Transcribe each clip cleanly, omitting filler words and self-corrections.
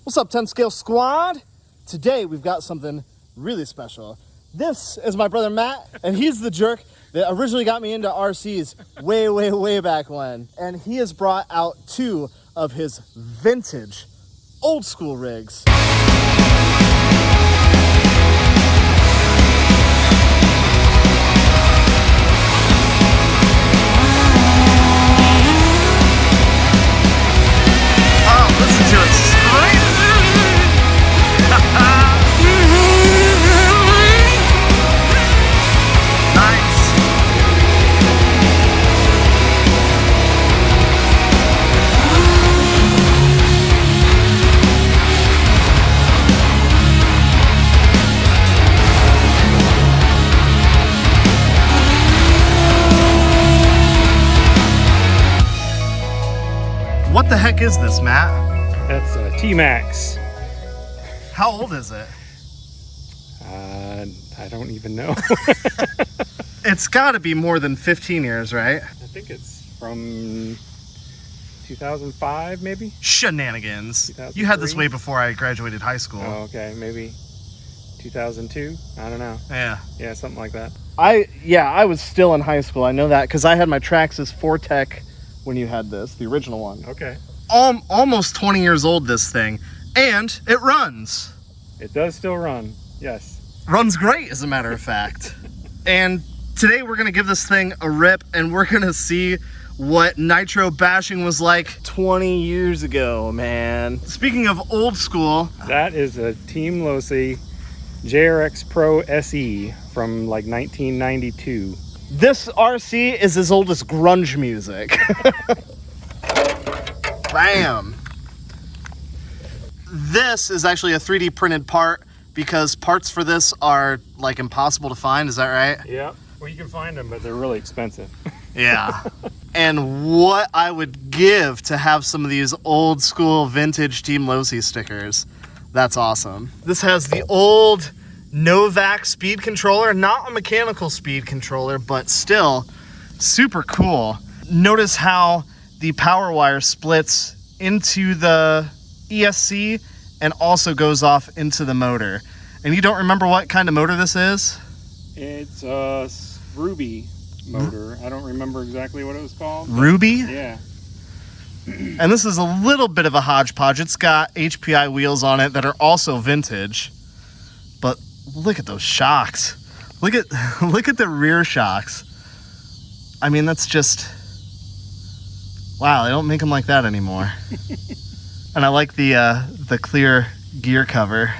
What's up, 10 Scale Squad? Today we've got something really special. This is my brother Matt, and he's the jerk that originally got me into RCs way back when. And he has brought out two of his vintage, old school rigs. Listen to it scream. Nice. What the heck is this, Matt? That's a T-Maxx. How old is it? I don't even know. It's got to be more than 15 years, right? I think it's from 2005, maybe? Shenanigans. 2003? You had this way before I graduated high school. Oh, okay, maybe 2002. I don't know. Yeah. Something like that. I was still in high school. I know that because I had my Traxxas Tech when you had this, the original one. Okay. Almost 20 years old, this thing. And it runs. It does still run. Yes. Runs great, as a matter of fact. And today we're going to give this thing a rip, and we're going to see what nitro bashing was like 20 years ago, man. Speaking of old school, That is a Team Losi JRX Pro SE from like 1992. This RC is as old as grunge music. bam. This is actually a 3D printed part because parts for this are like impossible to find. Is that right? Yeah. Well, you can find them, but they're really expensive. Yeah. And what I would give to have some of these old school vintage Team Losi stickers. That's awesome. This has the old Novak speed controller, not a mechanical speed controller, but still super cool. Notice how the power wire splits into the ESC and also goes off into the motor. And you don't remember what kind of motor this is? It's a Ruby motor. I don't remember exactly what it was called. Ruby? Yeah. And this is a little bit of a hodgepodge. It's got HPI wheels on it that are also vintage. But look at those shocks. Look at the rear shocks. I mean, that's just... Wow, they don't make them like that anymore. And I like the clear gear cover.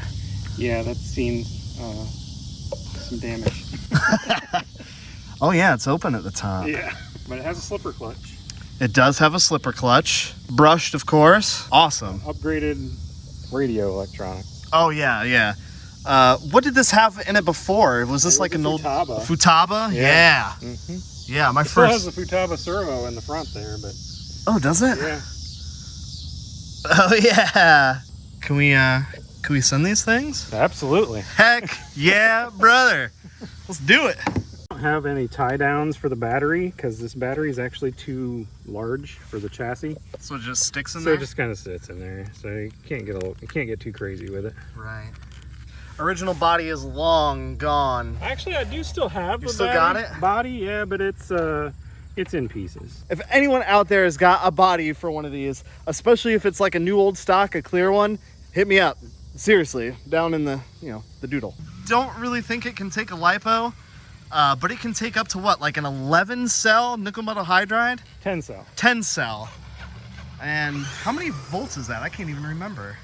Yeah, that's seen some damage. Oh yeah, it's open at the top. Yeah, but it has a slipper clutch. It does have a slipper clutch. Brushed, of course. Awesome. Upgraded radio electronics. Oh yeah. What did this have in it before? Was this like an old Futaba? Yeah. Mm-hmm. Yeah, my it still first. has the Futaba servo in the front there, but Oh, does it? yeah. Oh yeah. Can we send these things? Absolutely. Heck yeah, brother. Let's do it. I don't have any tie downs for the battery because this battery is actually too large for the chassis. So it just sticks in So there? it just kind of sits in there. So you can't get too crazy with it. Right. Original body is long gone. Actually, I do still have You the still got it? body, yeah, but it's in pieces. If anyone out there has got a body for one of these, especially if it's like a new old stock, a clear one, hit me up. Seriously, down in the, the doodle. Don't really think it can take a lipo, but it can take up to what, like an 11 cell nickel metal hydride? 10 cell. 10 cell. And how many volts is that? I can't even remember.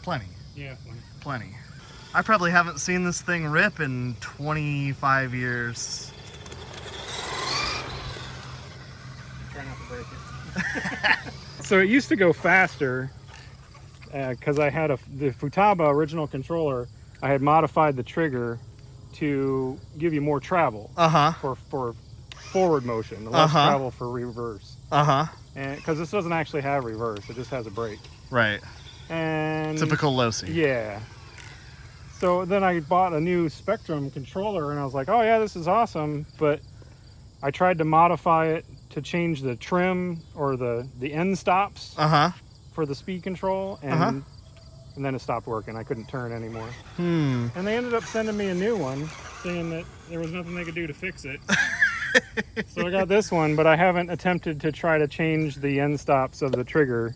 Plenty. Yeah. Plenty. I probably haven't seen this thing rip in 25 years. Try not to break it. So it used to go faster because I had the Futaba original controller. I had modified the trigger to give you more travel for forward motion, less travel for reverse. And because this doesn't actually have reverse, it just has a brake. Right. And Typical Losi. yeah. So then I bought a new Spectrum controller and I was like, oh yeah, this is awesome. But I tried to modify it to change the trim or the end stops for the speed control, and and then it stopped working. I couldn't turn anymore. Hmm. And they ended up sending me a new one, saying that there was nothing they could do to fix it. So I got this one, but I haven't attempted to try to change the end stops of the trigger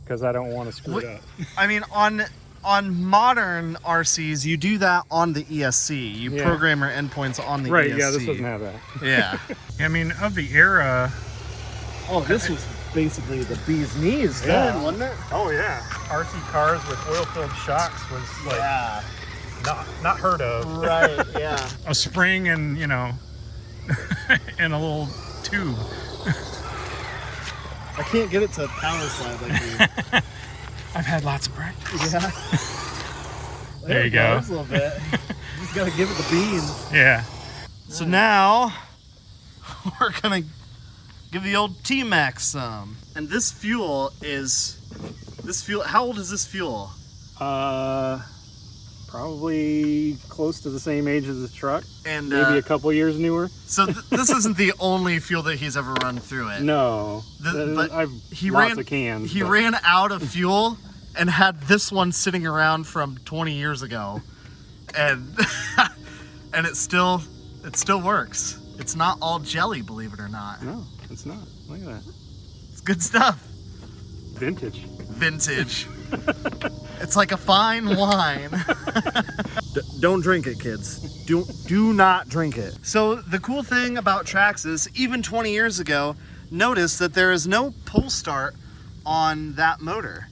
because I don't want to screw it up. I mean, on modern RCs, you do that on the ESC. You program your endpoints on the ESC. Right, yeah, this doesn't have that. Yeah. I mean, of the era... Oh, this was basically the bee's knees then, wasn't it? Oh, yeah. RC cars with oil-filled shocks was, like, not heard of. Right, yeah. A spring and, you know, and a little tube. I can't get it to power slide like you. I've had lots of practice. Yeah. There you go. A little bit. You just gotta give it the beans. Yeah. So now we're gonna give the old T-Maxx some. And this fuel, how old is this fuel? Probably close to the same age as the truck. And maybe a couple years newer. So this isn't the only fuel that he's ever run through it. No. But I've he lots of cans. He ran out of fuel and had this one sitting around from 20 years ago. And and it still works. It's not all jelly, believe it or not. No, it's not. Look at that. It's good stuff. Vintage. Vintage. It's like a fine wine. Don't drink it, kids. Do not drink it. So the cool thing about Traxxas, even 20 years ago, notice that there is no pull start on that motor.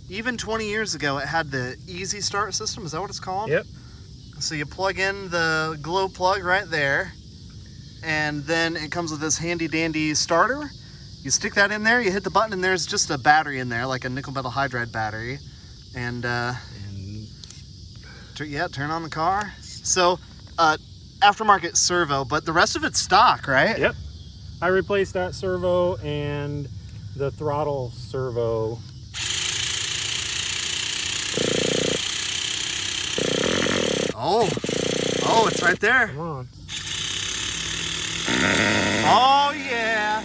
Even 20 years ago, it had the easy start system. Is that what it's called? Yep. So you plug in the glow plug right there, and then it comes with this handy dandy starter. You stick that in there, you hit the button, and there's just a battery in there, like a nickel metal hydride battery. And turn on the car. So aftermarket servo, but the rest of it's stock, right? Yep. I replaced that servo and the throttle servo. Oh, it's right there. Come on. Oh yeah.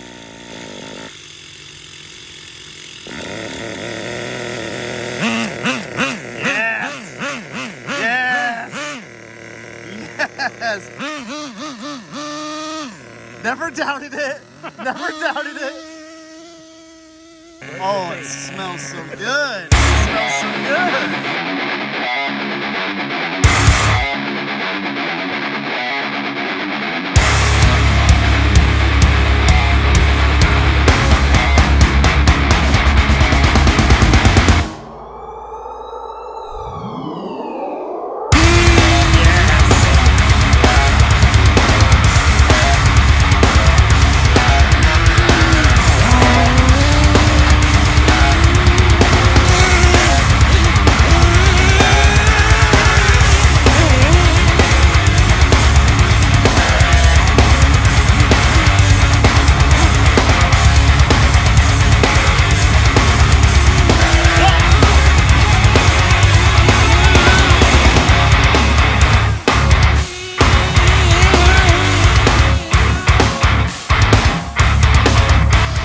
Yes. Never doubted it. Never doubted it. Oh, it smells so good. It smells so good.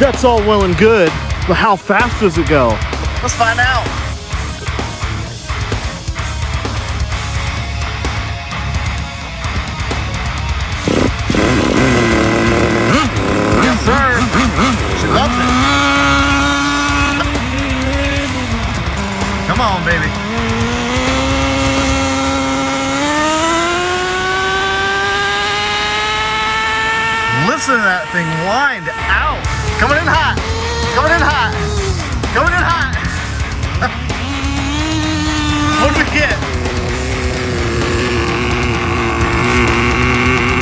That's all well and good, but how fast does it go? Let's find out. Yes, sir. She loves it. Come on, baby. Listen to that thing wind out. Coming in hot. Coming in hot. Coming in hot. What did we get?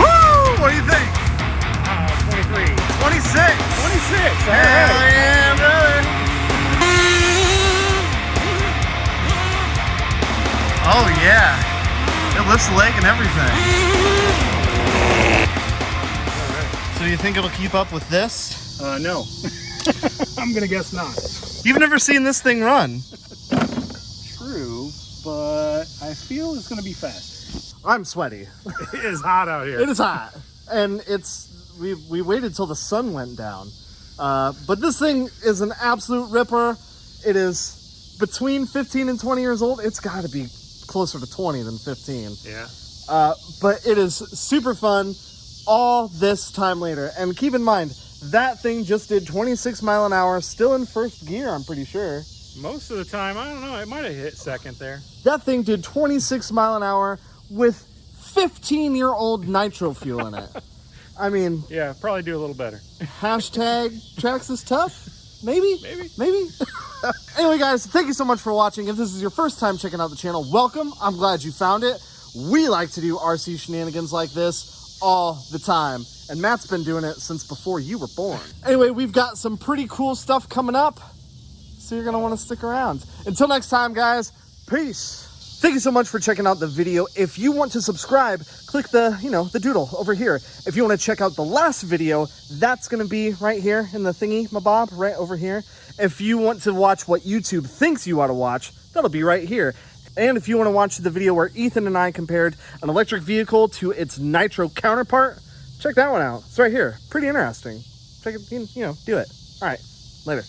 Woo! What do you think? 23. 26. 26. All Hell right. yeah, brother. Oh yeah. It lifts the leg and everything. So do you think it'll keep up with this? No. I'm gonna guess not. You've never seen this thing run. True, but I feel it's gonna be faster. I'm sweaty. It is hot out here. It is hot, and we waited till the sun went down. But this thing is an absolute ripper. It is between 15 and 20 years old. It's got to be closer to 20 than 15. Yeah. But it is super fun all this time later. And keep in mind, that thing just did 26 mile an hour, still in first gear, I'm pretty sure. Most of the time, I don't know, it might have hit second there. That thing did 26 mile an hour with 15-year-old nitro fuel in it. I mean... Yeah, probably do a little better. Hashtag Traxxas tough? Maybe? Maybe. Anyway, guys, thank you so much for watching. If this is your first time checking out the channel, welcome. I'm glad you found it. We like to do RC shenanigans like this all the time. And Matt's been doing it since before you were born. Anyway, we've got some pretty cool stuff coming up, so you're going to want to stick around. Until next time, guys, peace. Thank you so much for checking out the video. If you want to subscribe, click the, the doodle over here. If you want to check out the last video, that's going to be right here in the thingy, mabob, right over here. If you want to watch what YouTube thinks you ought to watch, that'll be right here. And if you want to watch the video where Ethan and I compared an electric vehicle to its nitro counterpart, check that one out. It's right here. Pretty interesting. Check it, do it. All right, later.